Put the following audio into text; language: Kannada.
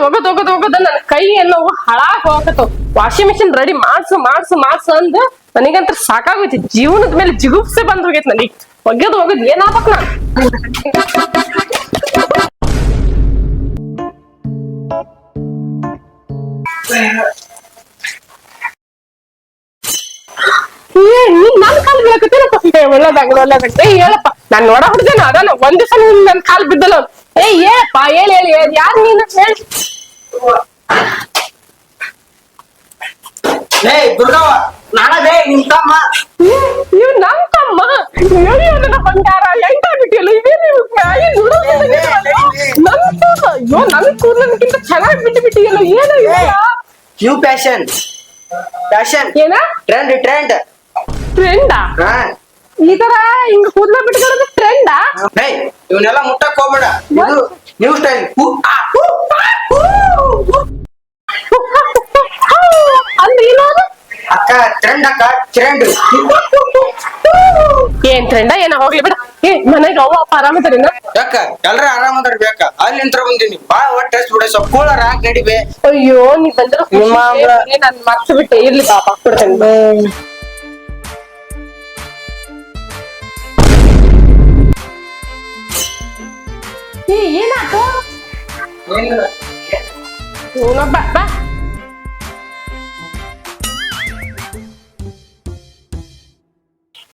ಹೋಗದ ನನ್ ಕೈ ಎಲ್ಲವೂ ಹಾಳಾಗ್ ಹೋಗತ್ತು. ವಾಷಿಂಗ್ ಮಿಷಿನ್ ರೆಡಿ ಮಾಡ್ಸು ಅಂದ್ ನನಗಂತ ಸಾಕಾಗೈತಿ. ಜೀವನದ ಮೇಲೆ ಜಿಗುಪ್ಸೆ ಬಂದ್ ಹೋಗೈತಿ ನನಗ್. ಹೋಗದ್ ಏನಾಗ್ಬೇಕ್ ನಾ ನೀನ್ ನನ್ ಕಾಲ್ ಬೀಳಕತ್ತೇನಪ್ಪ. ಒಳ್ಳೇದಾಗ ಹೇಳಪ್ಪ. ನಾನ್ ನೋಡ ಹುಡ್ದೇನ ಅದಾನ ಒಂದ್ ದಿವಸ ನನ್ ಕಾಲ್ ಬಿದ್ದಲ್ಲ. ಹೇಳಪ್ಪ ಹೇಳಿ ಯಾರ್ ನೀನು ಹೇಳಿ. ದುರ್ಗವ್ವ ನಾನದೇ ನಿಮ್ ತಮ್ಮ. ಇವ್ ನಮ್ ತಮ್ಮ ನನ್ನ ಬಂಗಾರ ಹೆಂಗಾಗ್ಬಿಟ್ಟಿಯಲ್ಲ. ನನ್ ಕೂದಲನ್ಕಿಂತ ಚೆನ್ನಾಗಿ ಬಿಟ್ಟಿಯಲ್ಲ. ಏನು ನ್ಯೂ ಫ್ಯಾಷನ್ ಏನ ಟ್ರೆಂಡ್ ಟ್ರೆಂಡಾ? ಈ ತರ ಹಿಂಗ ಕೂದಲ ಬಿಟ್ಕೊಳ್ಳೋದು ಟ್ರೆಂಡಾ? ಇವನ್ನೆಲ್ಲ ಮುಟ್ಟಕ್ ಹೋಗ್ಬೇಡ. ಇದು ನ್ಯೂ ಸ್ಟೈಲ್. ಅಂದ್ರೆ ಏನದು ಅಕ್ಕ? ಟ್ರೆಂಡ್ ಅಕ್ಕ, ಟ್ರೆಂಡ್. ಏನ್ ಟ್ರೆಂಡ ಏನ ಹೋಗ್ಲಿ ಬಿಡ. ಮನೆಗೆ ಅವ್ವ ಅಪ್ಪ ಆರಾಮದಾರಿನ? ಯಾಕ ಎಲ್ರ ಆರಾಮದಾರ ಬೇಕ. ಅಲ್ಲಿ ನಿಂತ್ರ ಬಂದೀನಿ ಬಾ ಹೊಟ್ಟೆ ಬಿಡ. ಸ್ವಲ್ಪ ಕೂಳರ ನಡಿಬೆ. ಅಯ್ಯೋ ನೀ ಬಂದ್ರ ನನ್ ಮರ್ತು ಬಿಟ್ಟೆ. ಇರ್ಲಿ ಪಾಪ ಕೊಡ್ತೇನೆ. ಏನಾಯ್ತು? ಬಾ